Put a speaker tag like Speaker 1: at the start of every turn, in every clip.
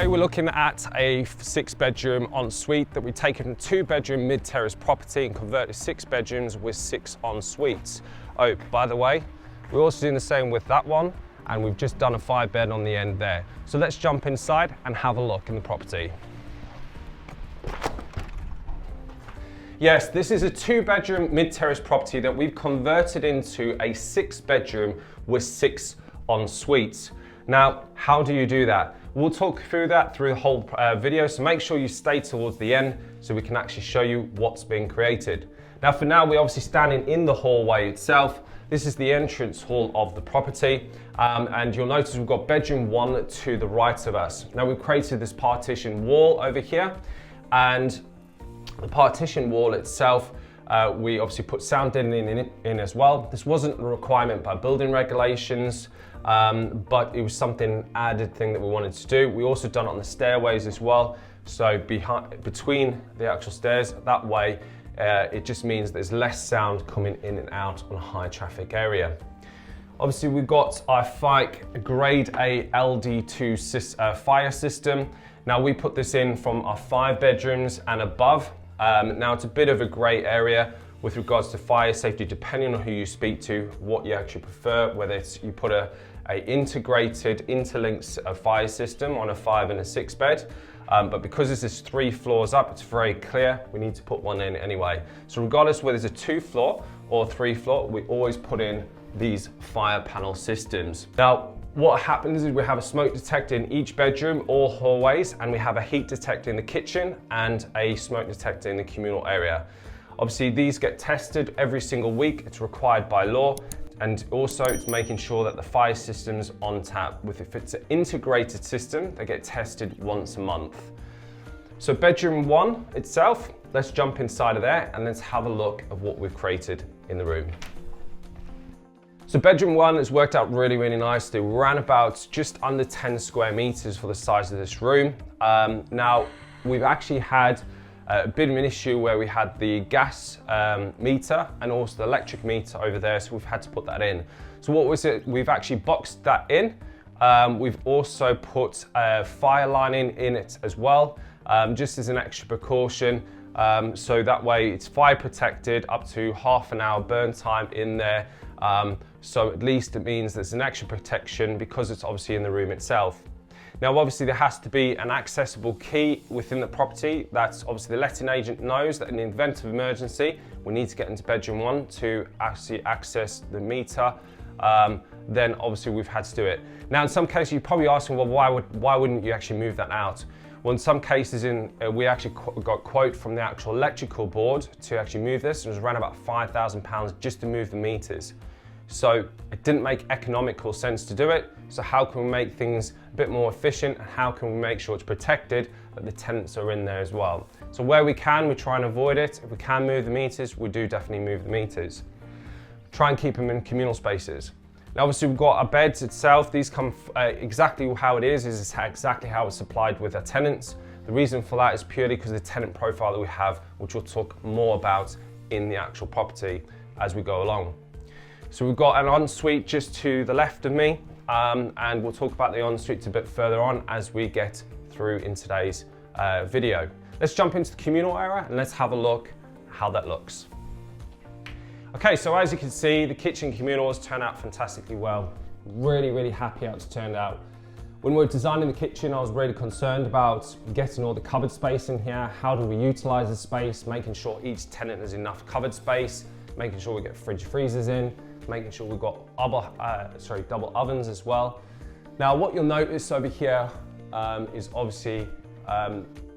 Speaker 1: Today we're looking at a 6-bedroom ensuite that we've taken a 2-bedroom mid-terrace property and converted 6 bedrooms with 6 ensuites. Oh, by the way, we're also doing the same with that one, and we've just done a 5-bed on the end there. So let's jump inside and have a look in the property. Yes, this is a 2-bedroom mid-terrace property that we've converted into a 6-bedroom with 6 ensuites. Now, how do you do that? We'll talk through that through the whole video, so make sure you stay towards the end so we can actually show you what's been created. Now, for now, we're obviously standing in the hallway itself. This is the entrance hall of the property, and you'll notice we've got bedroom 1 to the right of us. Now, we've created this partition wall over here, and the partition wall itself, we obviously put sound deadening in as well. This wasn't a requirement by building regulations, but it was something added thing that we wanted to do. We also done it on the stairways as well. So between the actual stairs, that way it just means there's less sound coming in and out on a high traffic area. Obviously we've got our grade A LD2 fire system. Now we put this in from our 5 bedrooms and above. Now it's a bit of a grey area with regards to fire safety, depending on who you speak to, what you actually prefer, whether it's you put a integrated interlinked fire system on a 5 and a 6 bed. But because this is 3 floors up, it's very clear we need to put one in anyway. So regardless whether it's a 2-floor or 3-floor, we always put in these fire panel systems. Now, what happens is we have a smoke detector in each bedroom or hallways, and we have a heat detector in the kitchen and a smoke detector in the communal area. Obviously, these get tested every single week. It's required by law. And also it's making sure that the fire system's on tap. If it's an integrated system, they get tested once a month. So bedroom 1 itself, let's jump inside of there and let's have a look at what we've created in the room. So bedroom 1 has worked out really, really nicely. We ran about just under 10 square meters for the size of this room. Now, we've actually had a bit of an issue where we had the gas meter and also the electric meter over there, so we've had to put that in. So what was it? We've actually boxed that in. We've also put a fire line in it as well, just as an extra precaution. So that way it's fire protected up to half an hour burn time in there. So at least it means there's an extra protection because it's obviously in the room itself. Now, obviously there has to be an accessible key within the property. That's obviously the letting agent knows that in the event of emergency, we need to get into bedroom 1 to actually access the meter. Then obviously we've had to do it. Now, in some cases, you're probably asking, well, why wouldn't you actually move that out? Well, in some cases, we actually got a quote from the actual electrical board to actually move this. It was around about £5,000 just to move the meters. So it didn't make economical sense to do it. So how can we make things a bit more efficient, and how can we make sure it's protected, that the tenants are in there as well? So where we can, we try and avoid it. If we can move the meters, we do definitely move the meters. Try and keep them in communal spaces. Now, obviously we've got our beds itself. These come exactly how it is exactly how it's supplied with our tenants. The reason for that is purely because of the tenant profile that we have, which we'll talk more about in the actual property as we go along. So we've got an ensuite just to the left of me, and we'll talk about the ensuite a bit further on as we get through in today's video. Let's jump into the communal area and let's have a look how that looks. Okay, so as you can see, the kitchen communal has turned out fantastically well. Really, really happy how it's turned out. When we were designing the kitchen, I was really concerned about getting all the cupboard space in here. How do we utilize the space, making sure each tenant has enough cupboard space, making sure we get fridge freezers in, making sure we've got double ovens as well. Now, what you'll notice over here is obviously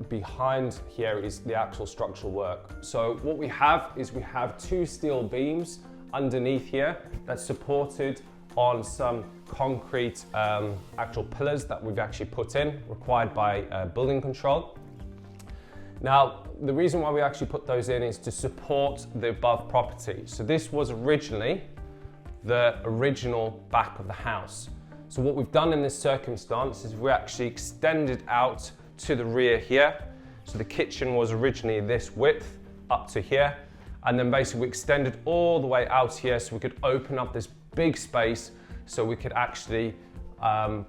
Speaker 1: behind here is the actual structural work. So what we have is we have 2 steel beams underneath here that's supported on some concrete actual pillars that we've actually put in, required by building control. Now, the reason why we actually put those in is to support the above property. So this was originally the original back of the house. So what we've done in this circumstance is we actually extended out to the rear here. So the kitchen was originally this width up to here, and then basically we extended all the way out here so we could open up this big space so we could actually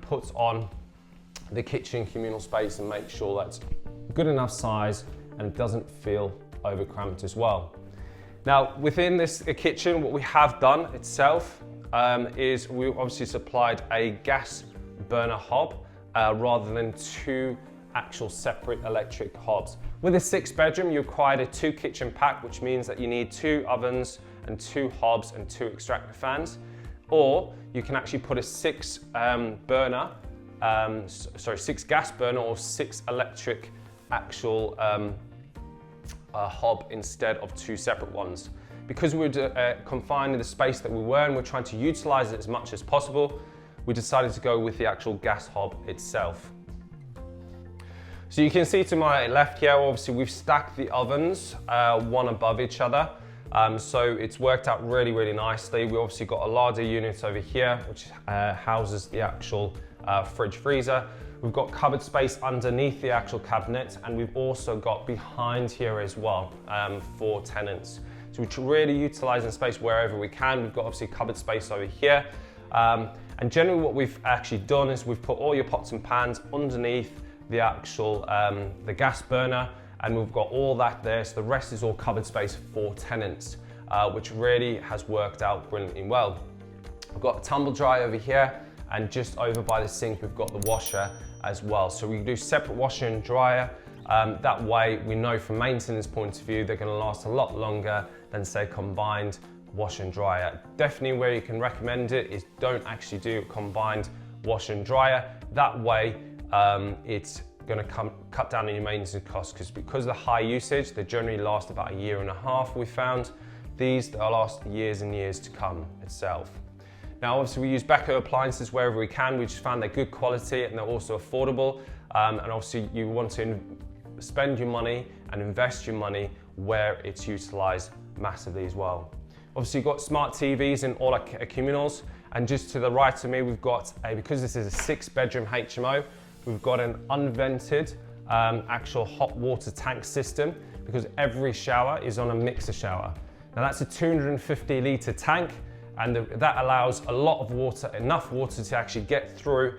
Speaker 1: put on the kitchen communal space and make sure that's good enough size and it doesn't feel over cramped as well. Now, within this kitchen, what we have done itself is we obviously supplied a gas burner hob rather than two actual separate electric hobs. With a 6-bedroom, you required a 2 kitchen pack, which means that you need 2 ovens and 2 hobs and 2 extractor fans. Or you can actually put a 6 gas burner or 6 electric actual hob instead of 2 separate ones. Because we were confined in the space that we were and we're trying to utilize it as much as possible, we decided to go with the actual gas hob itself. So you can see to my left here, obviously we've stacked the ovens one above each other. So it's worked out really, really nicely. We obviously got a larger unit over here, which houses the actual fridge freezer. We've got cupboard space underneath the actual cabinet, and we've also got behind here as well for tenants. So we're really utilizing space wherever we can. We've got obviously cupboard space over here. And generally what we've actually done is we've put all your pots and pans underneath the actual the gas burner, and we've got all that there. So the rest is all cupboard space for tenants, which really has worked out brilliantly well. We've got a tumble dryer over here, and just over by the sink, we've got the washer as well. So we can do separate washer and dryer. That way we know from maintenance point of view, they're gonna last a lot longer than say combined wash and dryer. Definitely where you can recommend it is don't actually do combined wash and dryer. That way it's gonna cut down on your maintenance costs, because of the high usage, they generally last about 1.5 years, we found. These they'll last years and years to come itself. Now obviously we use Beko appliances wherever we can. We just found they're good quality and they're also affordable. And obviously you want to spend your money and invest your money where it's utilized massively as well. Obviously you've got smart TVs in all our communals, and just to the right of me we've got, because this is a 6-bedroom HMO, we've got an unvented actual hot water tank system, because every shower is on a mixer shower. Now that's a 250 litre tank, and that allows a lot of water, enough water to actually get through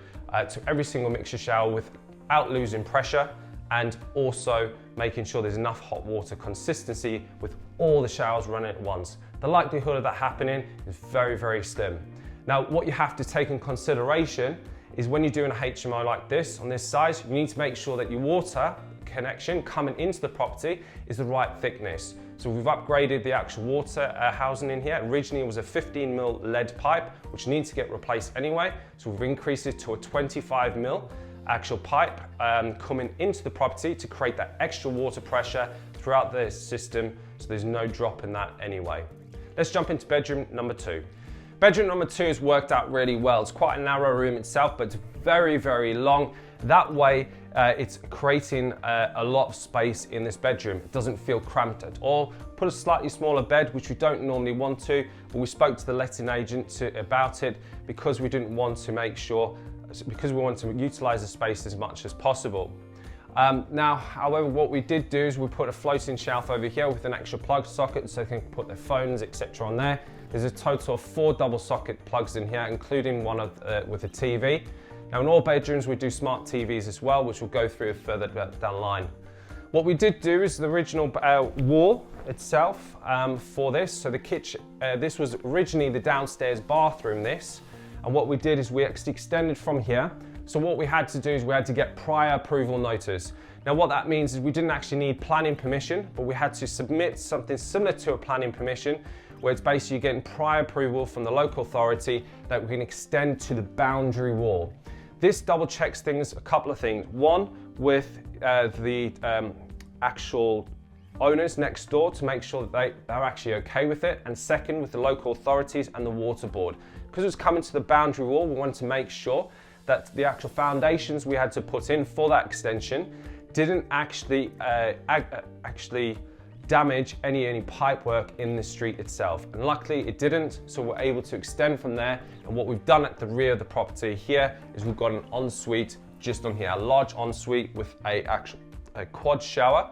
Speaker 1: to every single mixer shower without losing pressure, and also making sure there's enough hot water consistency with all the showers running at once. The likelihood of that happening is very, very slim. Now, what you have to take in consideration is when you're doing a HMO like this, on this size, you need to make sure that your water connection coming into the property is the right thickness. So we've upgraded the actual water housing in here. Originally it was a 15mm lead pipe, which needs to get replaced anyway. So we've increased it to a 25mm actual pipe coming into the property to create that extra water pressure throughout the system, so there's no drop in that anyway. Let's jump into bedroom number 2. Bedroom number 2 has worked out really well. It's quite a narrow room itself, but it's very, very long. That way, it's creating a lot of space in this bedroom. It doesn't feel cramped at all. Put a slightly smaller bed, which we don't normally want to, but we spoke to the letting agent about it because we didn't want to make sure, because we want to utilize the space as much as possible. Now, however, what we did do is we put a floating shelf over here with an extra plug socket so they can put their phones, etc. on there. There's a total of 4 double socket plugs in here, including one with a TV. Now in all bedrooms we do smart TVs as well, which we'll go through further down the line. What we did do is the original wall itself for this. So the kitchen, this was originally the downstairs bathroom, this. And what we did is we actually extended from here. So what we had to do is we had to get prior approval notice. Now what that means is we didn't actually need planning permission, but we had to submit something similar to a planning permission, where it's basically getting prior approval from the local authority that we can extend to the boundary wall. This double checks things, a couple of things. One, with the actual owners next door to make sure that they're actually okay with it. And second, with the local authorities and the water board. Because it was coming to the boundary wall, we wanted to make sure that the actual foundations we had to put in for that extension didn't actually damage any pipework in the street itself. And luckily it didn't, so we're able to extend from there. And what we've done at the rear of the property here is we've got an ensuite just on here, a large ensuite with a quad shower.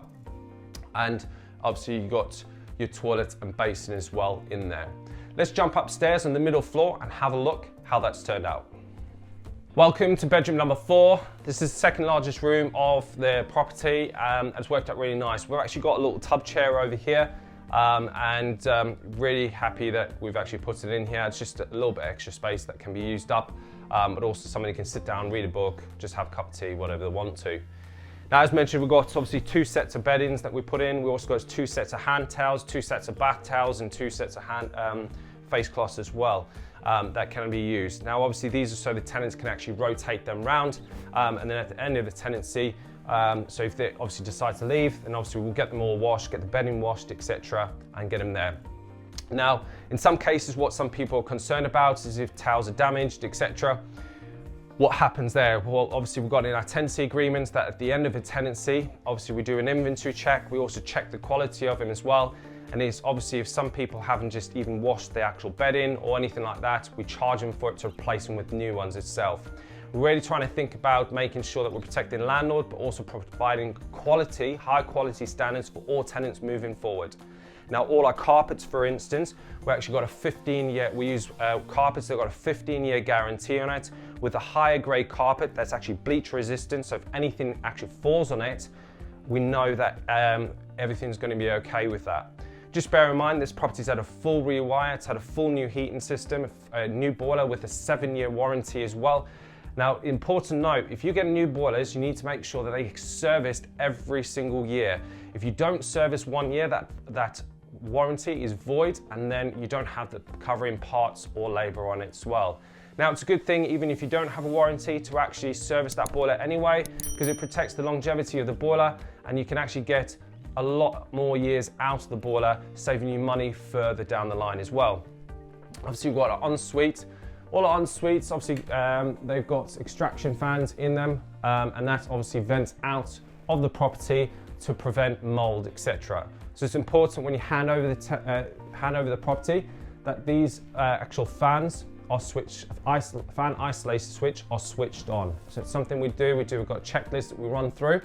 Speaker 1: And obviously you've got your toilet and basin as well in there. Let's jump upstairs on the middle floor and have a look how that's turned out. Welcome to bedroom number 4. This is the second largest room of the property, and it's worked out really nice. We've actually got a little tub chair over here, and really happy that we've actually put it in here. It's just a little bit extra space that can be used up, but also somebody can sit down, read a book, just have a cup of tea, whatever they want to. Now, as mentioned, we've got obviously 2 sets of beddings that we put in. We also got 2 sets of hand towels, 2 sets of bath towels, and 2 sets of face cloths as well. That can be used. Now, obviously, these are so the tenants can actually rotate them round, and then at the end of the tenancy, so if they obviously decide to leave, then obviously we'll get them all washed, get the bedding washed, etc., and get them there. Now, in some cases, what some people are concerned about is if towels are damaged, etc. What happens there? Well, obviously, we've got in our tenancy agreements that at the end of a tenancy, obviously we do an inventory check. We also check the quality of them as well. And it's obviously if some people haven't just even washed the actual bedding or anything like that, we charge them for it to replace them with new ones itself. We're really trying to think about making sure that we're protecting landlord, but also providing quality, high quality standards for all tenants moving forward. Now, all our carpets, for instance, we actually got a 15-year, we use carpets that got a 15-year guarantee on it with a higher grade carpet that's actually bleach resistant. So if anything actually falls on it, we know that everything's going to be okay with that. Just bear in mind, this property's had a full rewire, it's had a full new heating system, a new boiler with a 7-year warranty as well. Now, important note, if you get new boilers, you need to make sure that they're serviced every single year. If you don't service 1 year, that warranty is void, and then you don't have the covering parts or labor on it as well. Now, it's a good thing, even if you don't have a warranty, to actually service that boiler anyway, because it protects the longevity of the boiler, and you can actually get a lot more years out of the boiler, saving you money further down the line as well. Obviously, we've got an ensuite. All our ensuites, obviously, they've got extraction fans in them, and that obviously vents out of the property to prevent mold, etc. So it's important when you hand over the property that these actual fans are switched, fan isolation switch are switched on. So it's something we do. We've got a checklist that we run through.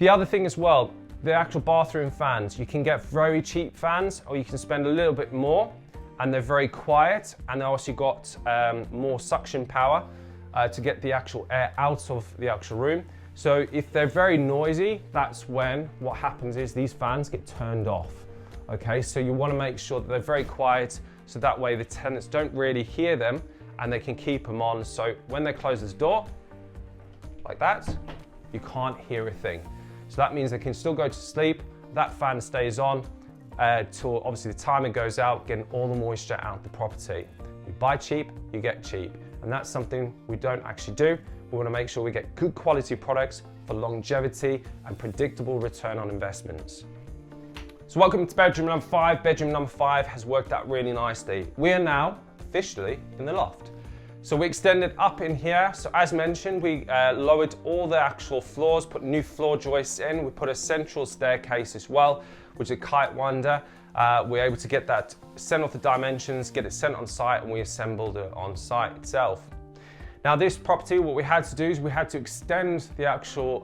Speaker 1: The other thing as well, the actual bathroom fans, you can get very cheap fans, or you can spend a little bit more, and they're very quiet, and they also got more suction power to get the actual air out of the actual room. So if they're very noisy, that's when what happens is these fans get turned off. Okay, so you want to make sure that they're very quiet, so that way the tenants don't really hear them, and they can keep them on. So when they close this door, like that, you can't hear a thing. So that means they can still go to sleep. That fan stays on till obviously the timer goes out, getting all the moisture out of the property. You buy cheap, you get cheap. And that's something we don't actually do. We want to make sure we get good quality products for longevity and predictable return on investments. So welcome to bedroom number 5. Bedroom number 5 has worked out really nicely. We are now officially in the loft. So we extended up in here. So as mentioned, we lowered all the actual floors, put new floor joists in. We put a central staircase as well, which is a kite winder. We're able to get that, send off the dimensions, get it sent on site, and we assembled it on site itself. Now this property, what we had to do is we had to extend the actual,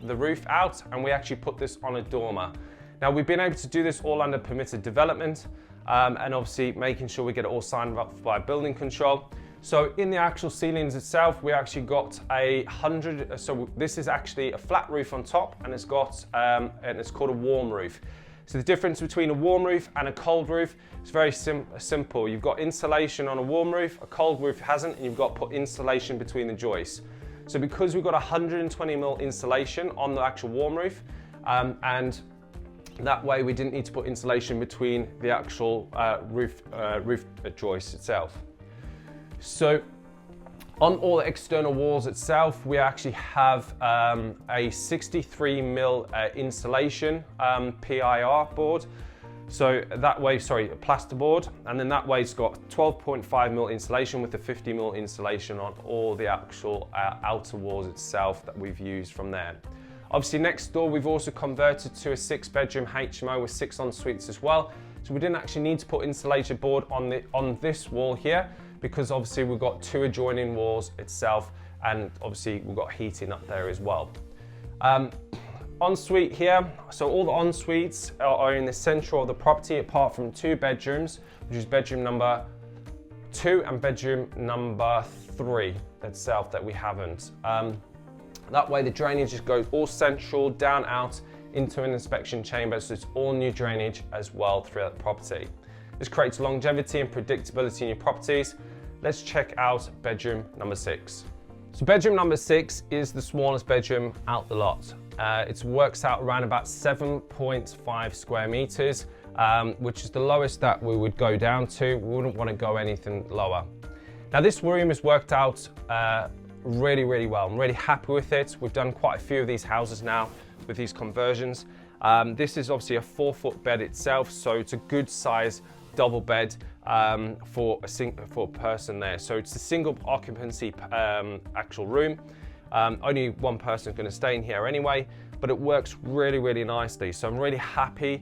Speaker 1: the roof out, and we actually put this on a dormer. Now we've been able to do this all under permitted development, and obviously making sure we get it all signed up by building control. So in the actual ceilings itself, we actually got so this is actually a flat roof on top, and it's got, and it's called a warm roof. So the difference between a warm roof and a cold roof is very simple. You've got insulation on a warm roof, a cold roof hasn't, and you've got to put insulation between the joists. So because we've got 120mm insulation on the actual warm roof, and that way we didn't need to put insulation between the actual roof joist itself. So on all the external walls itself, we actually have a 63mm insulation PIR board. So that way, sorry, a plasterboard, and then that way it's got 12.5mm insulation with the 50mm insulation on all the actual outer walls itself that we've used from there. Obviously next door, we've also converted to a 6-bedroom HMO with 6 en-suites as well. So we didn't actually need to put insulation board on this wall here, because obviously we've got 2 adjoining walls itself, and obviously we've got heating up there as well. Ensuite here, so all the en-suites are in the center of the property, apart from 2 bedrooms, which is bedroom number 2 and bedroom number 3 itself that we haven't. That way the drainage just goes all central, down out into an inspection chamber, so it's all new drainage as well throughout the property. This creates longevity and predictability in your properties. Let's check out bedroom number 6. So bedroom number 6 is the smallest bedroom out the lot. It works out around about 7.5 square meters, which is the lowest that we would go down to. We wouldn't want to go anything lower. Now this room has worked out really, really well. I'm really happy with it. We've done quite a few of these houses now with these conversions. This is obviously a 4-foot bed itself, so it's a good size double bed for a person there. So it's a single occupancy actual room. Only one person is going to stay in here anyway, but it works really, really nicely. So I'm really happy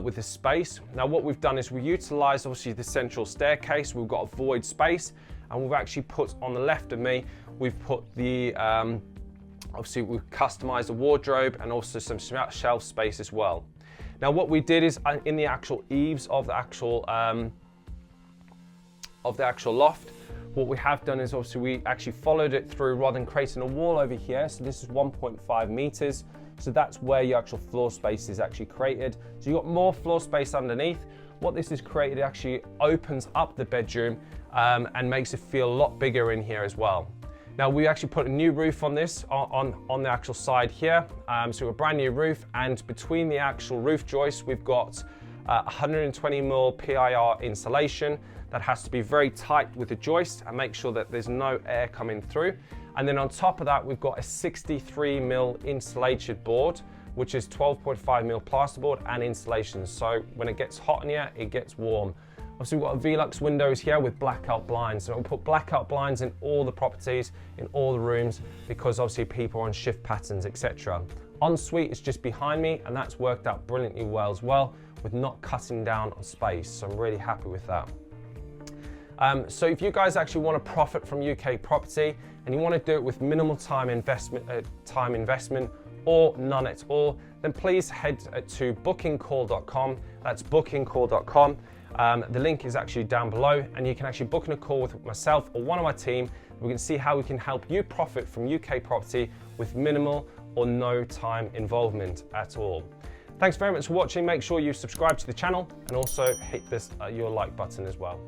Speaker 1: with the space. Now what we've done is we utilized obviously the central staircase. We've got a void space, and we've actually put on the left of me, we've put the obviously we've customized the wardrobe and also some shelf space as well. Now what we did is in the actual eaves of the actual loft, what we have done is obviously we actually followed it through rather than creating a wall over here. So this is 1.5 meters. So that's where your actual floor space is actually created. So you've got more floor space underneath. What this has created actually opens up the bedroom and makes it feel a lot bigger in here as well. Now we actually put a new roof on this, on the actual side here. So a brand new roof, and between the actual roof joists, we've got 120mm PIR insulation that has to be very tight with the joist and make sure that there's no air coming through. And then on top of that, we've got a 63mm insulated board, which is 12.5mm plasterboard and insulation. So when it gets hot in here, it gets warm. Obviously, we've got Velux windows here with blackout blinds. So we'll put blackout blinds in all the properties, in all the rooms, because obviously people are on shift patterns, etc. Ensuite is just behind me, and that's worked out brilliantly well as well, with not cutting down on space. So I'm really happy with that. So if you guys actually want to profit from UK property and you want to do it with minimal time investment or none at all, then please head to bookingcall.com. That's bookingcall.com. The link is actually down below, and you can actually book in a call with myself or one of my team. We can see how we can help you profit from UK property with minimal or no time involvement at all. Thanks very much for watching. Make sure you subscribe to the channel and also hit your like button as well.